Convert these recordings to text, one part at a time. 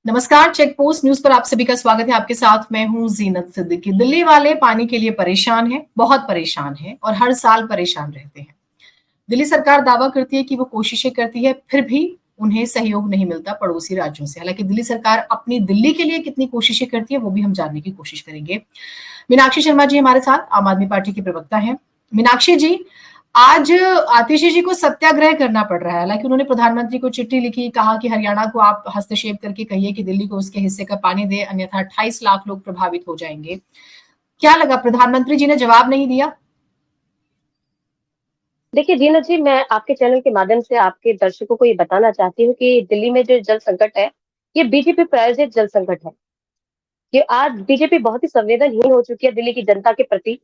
नमस्कार, check post news पर आप सभी का स्वागत है। आपके साथ मैं हूं जीनत सिद्दीकी। दिल्ली वाले पानी के लिए परेशान हैं, बहुत परेशान हैं और हर साल परेशान रहते हैं। दिल्ली सरकार दावा करती है कि वो कोशिशें करती है, फिर भी उन्हें सहयोग नहीं मिलता पड़ोसी राज्यों से। हालांकि दिल्ली सरकार अपनी दिल्ली के लिए कितनी कोशिशें करती है वो भी हम जानने की कोशिश करेंगे। मीनाक्षी शर्मा जी हमारे साथ आम आदमी पार्टी के प्रवक्ता हैं। मीनाक्षी जी, आज आतिशी जी को सत्याग्रह करना पड़ रहा है। हालांकि उन्होंने प्रधानमंत्री को चिट्ठी लिखी, कहा कि हरियाणा को आप हस्तक्षेप करके कहिए कि दिल्ली को उसके हिस्से का पानी दे, अन्यथा 28 लाख लोग प्रभावित हो जाएंगे। क्या लगा, प्रधानमंत्री जी ने जवाब नहीं दिया? देखिए जीनत जी, मैं आपके चैनल के माध्यम से आपके दर्शकों को ये बताना चाहती हूँ कि दिल्ली में जो जल संकट है, ये बीजेपी प्रायोजित जल संकट है। कि आज बीजेपी बहुत ही संवेदनहीन हो चुकी है दिल्ली की जनता के प्रति।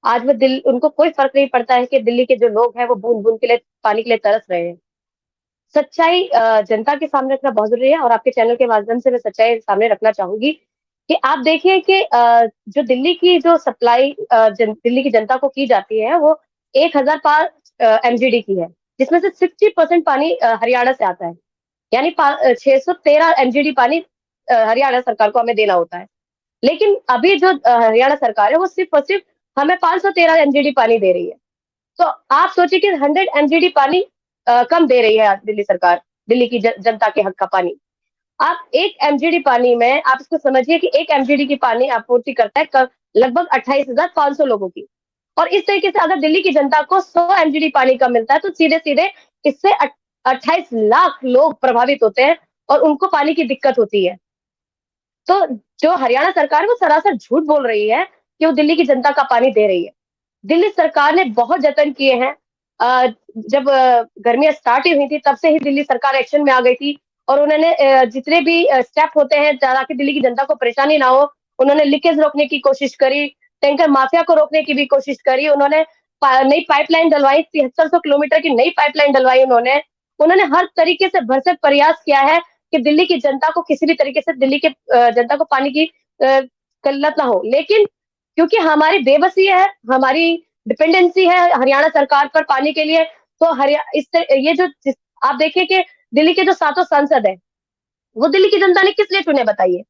आज वो उनको कोई फर्क नहीं पड़ता है कि दिल्ली के जो लोग हैं वो बूंद बूंद के लिए पानी के लिए तरस रहे हैं। सच्चाई जनता के सामने रखना बहुत जरूरी है और आपके चैनल के माध्यम से मैं सच्चाई सामने रखना चाहूंगी कि आप देखिए कि जो दिल्ली की जो सप्लाई दिल्ली की जनता को की जाती है वो 1005 एमजीडी की है, जिसमें से 60% पानी हरियाणा से आता है। यानी 613 एमजीडी पानी हरियाणा सरकार को हमें देना होता है। लेकिन अभी जो हरियाणा सरकार है वो सिर्फ और सिर्फ हमें 513 एमजीडी पानी दे रही है। तो आप सोचिए कि 100 एमजीडी पानी कम दे रही है दिल्ली सरकार, दिल्ली की जनता के हक का पानी। आप एक एमजीडी पानी में आप इसको समझिए कि एक एमजीडी की पानी आपूर्ति करता है लगभग 28,500 लोगों की। और इस तरीके से अगर दिल्ली की जनता को 100 एमजीडी पानी का मिलता है तो सीधे सीधे इससे 28 लाख लोग प्रभावित होते हैं और उनको पानी की दिक्कत होती है। तो जो हरियाणा सरकार है वो सरासर झूठ बोल रही है कि वो दिल्ली की जनता का पानी दे रही है। दिल्ली सरकार ने बहुत जतन किए हैं। जब गर्मियां स्टार्ट हुई थी तब से ही दिल्ली सरकार एक्शन में आ गई थी और उन्होंने जितने भी स्टेप होते हैं ताकि दिल्ली की जनता को परेशानी ना हो, उन्होंने लीकेज रोकने की कोशिश करी, टैंकर माफिया को रोकने की भी कोशिश करी। उन्होंने नई पाइपलाइन डलवाई, 7300 किलोमीटर की नई पाइपलाइन डलवाई। उन्होंने उन्होंने हर तरीके से भरसक प्रयास किया है कि दिल्ली की जनता को किसी भी तरीके से दिल्ली के जनता को पानी की किल्लत ना हो। लेकिन क्योंकि हमारी बेबसी है, हमारी डिपेंडेंसी है हरियाणा सरकार पर पानी के लिए, तो ये जो आप देखिए कि दिल्ली के जो 7 सांसद है वो दिल्ली की जनता ने किस लिए चुने बताइए?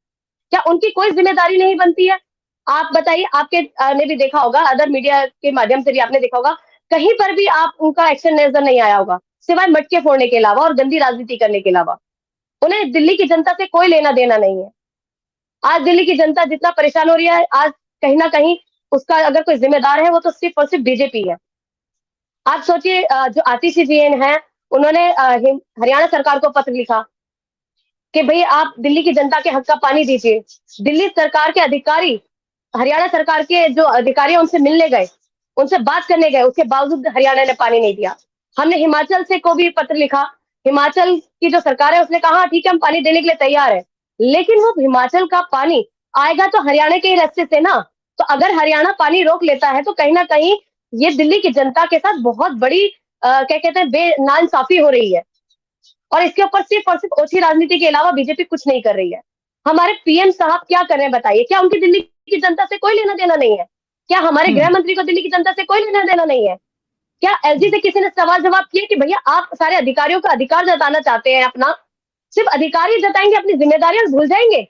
क्या उनकी कोई जिम्मेदारी नहीं बनती है? आप बताइए, आपके ने भी देखा होगा, अदर मीडिया के माध्यम से भी आपने देखा होगा, कहीं पर भी आप उनका एक्शन नजर नहीं आया होगा सिवाय मटके फोड़ने के अलावा और गंदी राजनीति करने के अलावा। उन्हें दिल्ली की जनता से कोई लेना देना नहीं है। आज दिल्ली की जनता जितना परेशान हो रही है, आज कहीं ना कहीं उसका अगर कोई जिम्मेदार है वो तो सिर्फ और सिर्फ बीजेपी है। आप सोचिए, जो आतिशी जी हैं उन्होंने हरियाणा सरकार को पत्र लिखा कि भाई आप दिल्ली की जनता के हक का पानी दीजिए। दिल्ली सरकार के अधिकारी, हरियाणा सरकार के जो अधिकारी उनसे मिलने गए, उनसे बात करने गए, उसके बावजूद हरियाणा ने पानी नहीं दिया। हमने हिमाचल से को भी पत्र लिखा। हिमाचल की जो सरकार है उसने कहा ठीक है हम पानी देने के लिए तैयार है, लेकिन वो हिमाचल का पानी आएगा तो हरियाणा के ही रास्ते से ना। तो अगर हरियाणा पानी रोक लेता है तो कहीं ना कहीं ये दिल्ली की जनता के साथ बहुत बड़ी क्या कहते हैं नाइंसाफी हो रही है। और इसके ऊपर सिर्फ और सिर्फ ओछी राजनीति के अलावा बीजेपी कुछ नहीं कर रही है। हमारे पीएम साहब क्या कर रहे हैं बताइए? क्या उनकी दिल्ली की जनता से कोई लेना देना नहीं है? क्या हमारे गृह मंत्री को दिल्ली की जनता से कोई लेना देना नहीं है? क्या एलजी से किसी ने सवाल जवाब किया कि भैया आप सारे अधिकारियों का अधिकार जताना चाहते हैं अपना, सिर्फ अधिकारी जताएंगे, अपनी जिम्मेदारियां भूल जाएंगे?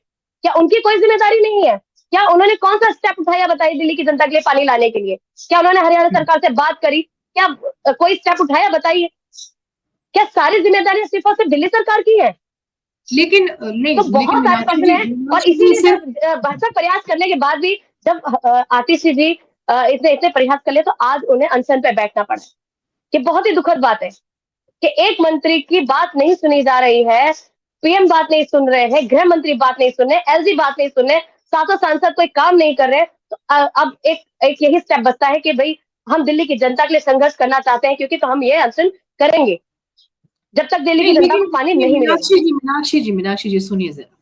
क्या उनकी कोई जिम्मेदारी नहीं है? क्या उन्होंने कौन सा स्टेप उठाया बताइए दिल्ली की जनता के लिए पानी लाने के लिए? क्या उन्होंने हरियाणा सरकार से बात करी? क्या कोई स्टेप उठाया बताइए? क्या सारी जिम्मेदारियां सिर्फ और सिर्फ दिल्ली सरकार की है? लेकिन नहीं, तो बहुत सारे प्रश्न है और इसीलिए भरसक प्रयास करने के बाद भी जब आतिशी जी इतने इतने प्रयास कर ले तो आज उन्हें अनशन पे बैठना पड़ा। ये बहुत ही दुखद बात है कि एक मंत्री की बात नहीं सुनी जा रही है, पीएम बात नहीं सुन रहे हैं, गृह मंत्री बात नहीं सुन रहे, एलजी बात नहीं सुन रहे, 700 सांसद कोई काम नहीं कर रहे। तो अब एक यही स्टेप बचता है कि भाई हम दिल्ली की जनता के लिए संघर्ष करना चाहते हैं, क्योंकि तो हम ये अनशन करेंगे जब तक दिल्ली की जनता को पानी नहीं मिलेगा। मीनाक्षी जी सुनिए जरा,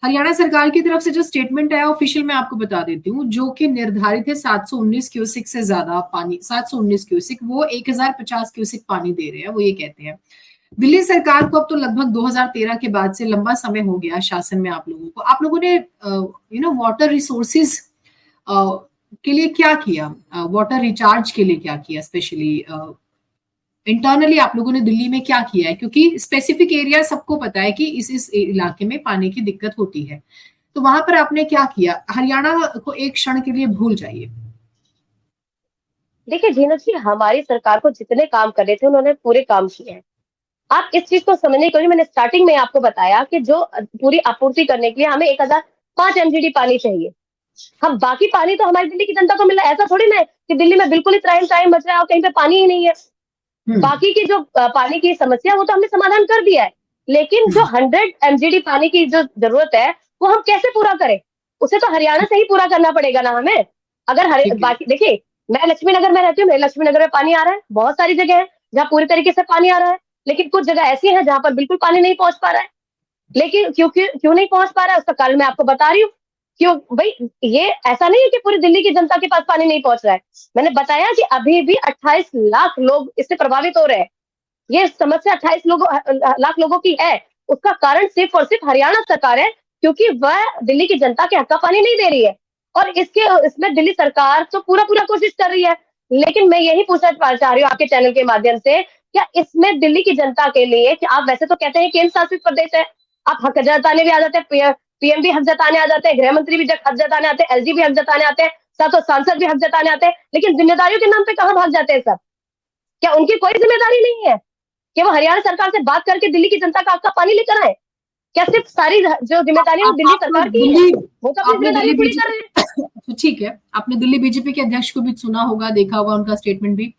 हरियाणा सरकार की तरफ से जो स्टेटमेंट आया ऑफिशियल मैं आपको बता देती हूँ, जो कि निर्धारित है 719 क्यूसिक से ज्यादा पानी, 719 क्यूसिक, वो 1050 क्यूसिक पानी दे रहे हैं। वो ये कहते हैं दिल्ली सरकार को अब तो लगभग 2013 के बाद से लंबा समय हो गया शासन में। आप लोगों ने वाटर रिसोर्सेज के लिए क्या किया, वाटर रिचार्ज के लिए क्या किया स्पेशली? इंटरनली आप लोगों ने दिल्ली में क्या किया है, क्योंकि स्पेसिफिक एरिया सबको पता है कि इस इलाके में पानी की दिक्कत होती है, तो वहां पर आपने क्या किया? हरियाणा को एक क्षण के लिए भूल जाइए। देखिए जीनत जी, हमारी सरकार को जितने काम करने थे उन्होंने पूरे काम किए हैं। आप इस चीज को समझने के लिए मैंने स्टार्टिंग में आपको बताया कि जो पूरी आपूर्ति करने के लिए हमें 1005 एमजीडी पानी चाहिए। हम बाकी पानी तो हमारी दिल्ली की जनता को मिल रहा है। ऐसा थोड़ी ना है कि दिल्ली में बिल्कुल ही टाइम टाइम बच रहा है और कहीं पे पानी ही नहीं है। बाकी की जो पानी की समस्या वो तो हमने समाधान कर दिया है, लेकिन जो 100 एमजीडी पानी की जो जरूरत है वो हम कैसे पूरा करें? उसे तो हरियाणा से ही पूरा करना पड़ेगा ना हमें। अगर ठीक है। बाकी देखिए, मैं लक्ष्मी नगर में रहती हूँ, मेरे लक्ष्मी नगर में पानी आ रहा है, बहुत सारी जगह है जहाँ पूरी तरीके से पानी आ रहा है, लेकिन कुछ जगह ऐसी है जहां पर बिल्कुल पानी नहीं पहुंच पा रहा है। लेकिन क्यों नहीं पहुंच पा रहा है उसका कारण मैं आपको बता रही हूँ। क्यों भाई, ये ऐसा नहीं है कि पूरी दिल्ली की जनता के पास पानी नहीं पहुंच रहा है। मैंने बताया कि अभी भी 28 लाख लोग इससे प्रभावित हो रहे हैं। ये समस्या 28 लाख लोगों की है। उसका कारण सिर्फ और सिर्फ हरियाणा सरकार है, क्योंकि वह दिल्ली की जनता के हक का पानी नहीं दे रही है। और इसमें दिल्ली सरकार तो पूरा पूरा कोशिश कर रही है। लेकिन मैं यही पूछना चाह रही हूँ आपके चैनल के माध्यम से, क्या इसमें दिल्ली की जनता के लिए, कि आप वैसे तो कहते हैं केंद्र शासित प्रदेश है, आप हक जताने भी आ जाते हैं, पीएम भी हक जताने आ जाते हैं, गृह मंत्री भी हक जताने आते हैं, एलजी भी हक जताने आते हैं, साथ सांसद भी हक जताने आते हैं, लेकिन जिम्मेदारियों के नाम पे कहाँ भाग जाते हैं सब? क्या उनकी कोई जिम्मेदारी नहीं है कि वो हरियाणा सरकार से बात करके दिल्ली की जनता का हक का पानी लेकर आए? क्या सिर्फ सारी जो जिम्मेदारी है वो दिल्ली आप सरकार की है? दिल्ली वो तो अपनी आपने जिम्मेदारी दिल्ली पूरी कर रहे हैं। बीजेपी ठीक है, आपने दिल्ली बीजेपी के अध्यक्ष को भी सुना होगा, देखा होगा उनका स्टेटमेंट भी।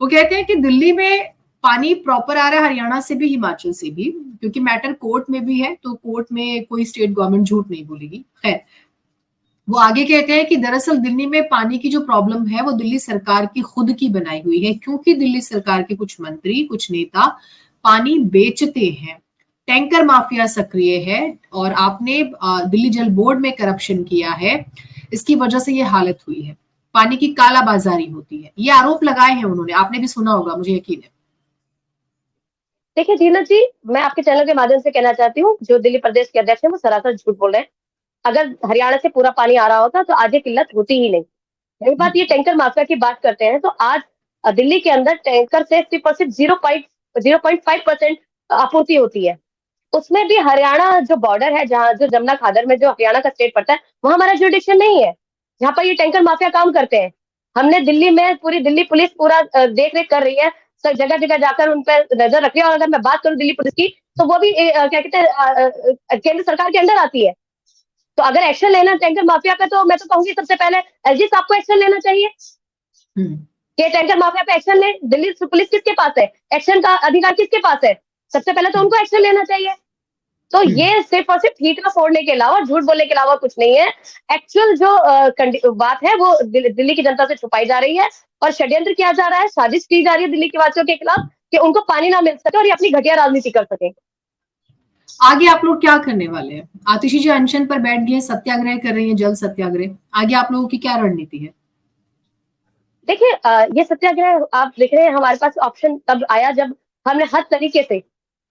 वो कहते हैं कि दिल्ली में पानी प्रॉपर आ रहा है, हरियाणा से भी हिमाचल से भी, क्योंकि मैटर कोर्ट में भी है, तो कोर्ट में कोई स्टेट गवर्नमेंट झूठ नहीं बोलेगी। खैर, वो आगे कहते हैं कि दरअसल दिल्ली में पानी की जो प्रॉब्लम है वो दिल्ली सरकार की खुद की बनाई हुई है, क्योंकि दिल्ली सरकार के कुछ मंत्री, कुछ नेता पानी बेचते हैं, टैंकर माफिया सक्रिय है, और आपने दिल्ली जल बोर्ड में करप्शन किया है, इसकी वजह से ये हालत हुई है, पानी की कालाबाजारी होती है, ये आरोप लगाए हैं उन्होंने। आपने भी सुना होगा, मुझे यकीन है। देखिए जीनत जी, मैं आपके चैनल के माध्यम से कहना चाहती हूँ, जो दिल्ली प्रदेश के अध्यक्ष है वो सरासर झूठ बोल रहे हैं। अगर हरियाणा से पूरा पानी आ रहा होता तो आज ये किल्लत होती ही नहीं। रही बात ये टैंकर माफिया की बात करते हैं, तो आज दिल्ली के अंदर टैंकर से सिर्फ 0.5% आपूर्ति होती है। उसमें भी हरियाणा जो बॉर्डर है, जहाँ जो जमुना खादर में जो हरियाणा का स्टेट पड़ता है, वहां हमारा जुडिक्शन नहीं है, जहाँ पर ये टैंकर माफिया काम करते हैं। हमने दिल्ली में पूरी दिल्ली पुलिस पूरा देख रेख कर रही है, सब जगह जगह जाकर उन पर नजर रख रही है। और अगर मैं बात करूं दिल्ली पुलिस की, तो वो भी क्या कहते हैं, केंद्र सरकार के अंडर आती है। तो अगर एक्शन लेना टैंकर माफिया पे, तो मैं तो कहूंगी सबसे पहले एलजी साहब को एक्शन लेना चाहिए कि टैंकर माफिया पे एक्शन ले। दिल्ली पुलिस किसके पास है? एक्शन का अधिकार किसके पास है? सबसे पहले तो उनको एक्शन लेना चाहिए। तो ये सिर्फ और सिर्फ ठीकरा फोड़ने के अलावा, झूठ बोलने के अलावा कुछ नहीं है। एक्चुअल जो बात है वो दिल्ली की जनता से छुपाई जा रही है, और षड्यंत्र किया जा रहा है, साजिश की जा रही है दिल्ली के वासियों के खिलाफ, कि उनको पानी ना मिल सके और ये अपनी घटिया राजनीति कर सके। आगे आप लोग क्या करने वाले हैं? आतिशी जी अनशन पर बैठ गए, सत्याग्रह कर रही हैं, जल सत्याग्रह। आगे आप लोगों की क्या रणनीति है? देखिए, ये सत्याग्रह आप देख रहे हैं, हमारे पास ऑप्शन तब आया जब हमने हर तरीके से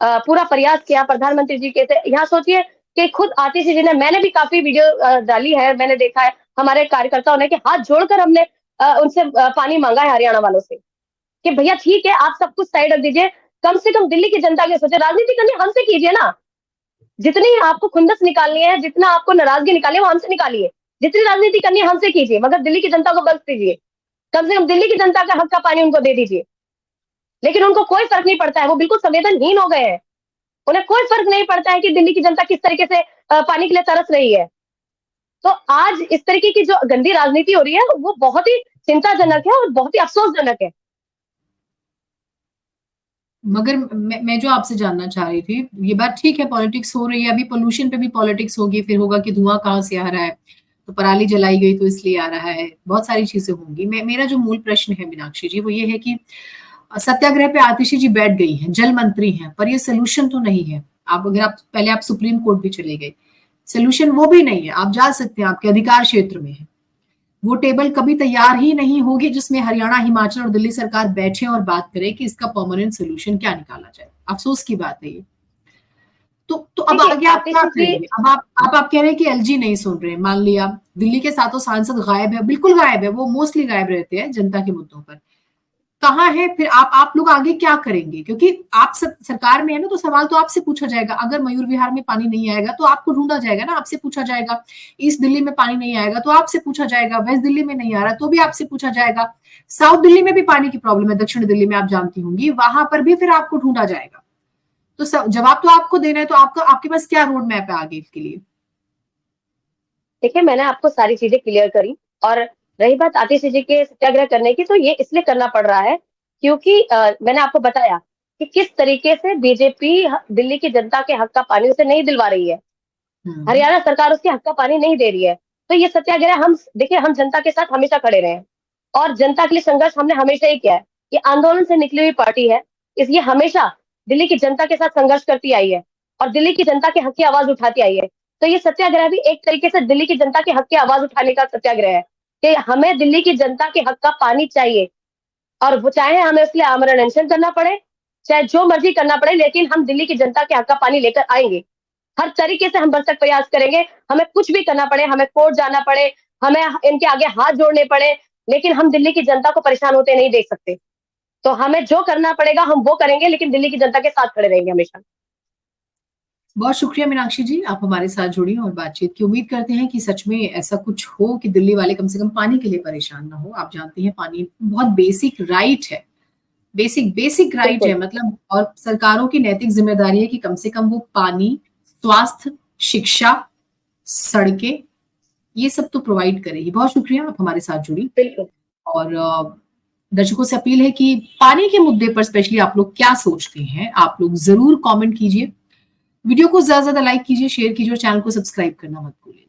पूरा प्रयास किया प्रधानमंत्री जी के से। यहाँ सोचिए कि खुद आतिशी जी ने, मैंने भी काफी वीडियो डाली है, मैंने देखा है हमारे कार्यकर्ताओं ने, कि हाथ जोड़कर हमने उनसे पानी मांगा है हरियाणा वालों से, कि भैया ठीक है, आप सब कुछ साइड रख दीजिए, कम से कम दिल्ली की जनता के सोचे। राजनीति करनी हमसे कीजिए ना। जितनी आपको खुंदस निकालनी है, जितना आपको नाराजगी निकालनी है, वो हमसे निकालिए। जितनी राजनीति करनी है हमसे कीजिए, मगर दिल्ली की जनता को बख्श दीजिए। कम से कम दिल्ली की जनता का हक का पानी उनको दे दीजिए। लेकिन उनको कोई फर्क नहीं पड़ता है, वो बिल्कुल संवेदनहीन हो गए हैं। उन्हें कोई फर्क नहीं पड़ता है कि दिल्ली की जनता किस तरीके से पानी के लिए तरस रही है। तो आज इस तरीके की जो गंदी राजनीति हो रही है, वो बहुत ही चिंताजनक है और बहुत ही अफसोसजनक है। मगर मैं जो आपसे जानना चाह रही थी, ये बात ठीक है, पॉलिटिक्स हो रही है, अभी पोल्यूशन पे भी पॉलिटिक्स होगी, फिर होगा कि धुआं कहाँ से आ रहा है, तो पराली जलाई गई तो इसलिए आ रहा है, बहुत सारी चीजें होंगी। मेरा जो मूल प्रश्न है मीनाक्षी जी, वो ये है कि सत्याग्रह पे आतिशी जी बैठ गई हैं, जल मंत्री हैं, पर ये सोल्यूशन तो नहीं है। आप पहले आप सुप्रीम कोर्ट भी चले गए, सोल्यूशन वो भी नहीं है। आप जा सकते हैं, आपके अधिकार क्षेत्र में है, वो टेबल कभी तैयार ही नहीं होगी जिसमें हरियाणा, हिमाचल और दिल्ली सरकार बैठे और बात करे कि इसका परमानेंट सोल्यूशन क्या निकाला जाए। अफसोस की बात है ये। तो अब आगे आप क्या करेंगे? अब आप कह रहे हैं कि एलजी नहीं सुन रहे, मान लिया दिल्ली के सातों सांसद गायब है, बिल्कुल गायब है, वो मोस्टली गायब रहते हैं जनता के मुद्दों पर। कहाँ है, फिर आप लोग आगे क्या करेंगे? क्योंकि आप सब सरकार में है ना, तो सवाल तो आपसे पूछा जाएगा। अगर मयूर विहार में पानी नहीं आएगा तो आपको ढूंढा जाएगा ना, आपसे पूछा जाएगा। ईस्ट दिल्ली में पानी नहीं आएगा तो आपसे पूछा जाएगा। वेस्ट दिल्ली में नहीं आ रहा तो भी आपसे पूछा जाएगा। साउथ दिल्ली में भी पानी की प्रॉब्लम है, दक्षिण दिल्ली में आप जानती होंगी, वहां पर भी फिर आपको ढूंढा जाएगा। तो जवाब तो आपको देना है, तो आपके पास क्या रोड मैप है आगे के लिए? देखिए, मैंने आपको सारी चीजें क्लियर करी। और रही बात आतिशी जी के सत्याग्रह करने की, तो ये इसलिए करना पड़ रहा है क्योंकि मैंने आपको बताया कि किस तरीके से बीजेपी दिल्ली की जनता के हक का पानी उसे नहीं दिलवा रही है। हरियाणा सरकार उसके हक का पानी नहीं दे रही है। तो ये सत्याग्रह हम देखिए, हम जनता के साथ हमेशा खड़े रहे हैं और जनता के लिए संघर्ष हमने हमेशा ही किया है। ये आंदोलन से निकली हुई पार्टी है, इसलिए हमेशा दिल्ली की जनता के साथ संघर्ष करती आई है और दिल्ली की जनता के हक की आवाज उठाती आई है। तो ये सत्याग्रह भी एक तरीके से दिल्ली की जनता के हक की आवाज उठाने का सत्याग्रह है कि हमें दिल्ली की जनता के हक का पानी चाहिए। और वो चाहे हमें उसके लिए आमरण अनशन करना पड़े, चाहे जो मर्जी करना पड़े, लेकिन हम दिल्ली की जनता के हक का पानी लेकर आएंगे। हर तरीके से हम भरसक प्रयास करेंगे, हमें कुछ भी करना पड़े, हमें कोर्ट जाना पड़े, हमें इनके आगे हाथ जोड़ने पड़े, लेकिन हम दिल्ली की जनता को परेशान होते नहीं देख सकते। तो हमें जो करना पड़ेगा हम वो करेंगे, लेकिन दिल्ली की जनता के साथ खड़े रहेंगे हमेशा। बहुत शुक्रिया मीनाक्षी जी, आप हमारे साथ जुड़ी और बातचीत की। उम्मीद करते हैं कि सच में ऐसा कुछ हो कि दिल्ली वाले कम से कम पानी के लिए परेशान ना हो। आप जानते हैं पानी बहुत बेसिक राइट है, बेसिक राइट है मतलब, और सरकारों की नैतिक जिम्मेदारी है कि कम से कम वो पानी, स्वास्थ्य, शिक्षा, सड़कें, ये सब तो प्रोवाइड करे ही। बहुत शुक्रिया, आप हमारे साथ जुड़ी। बिल्कुल। और दर्शकों से अपील है कि पानी के मुद्दे पर स्पेशली आप लोग क्या सोचते हैं, आप लोग जरूर कमेंट कीजिए। वीडियो को ज्यादा से ज्यादा लाइक कीजिए, शेयर कीजिए और चैनल को सब्सक्राइब करना मत भूलिए।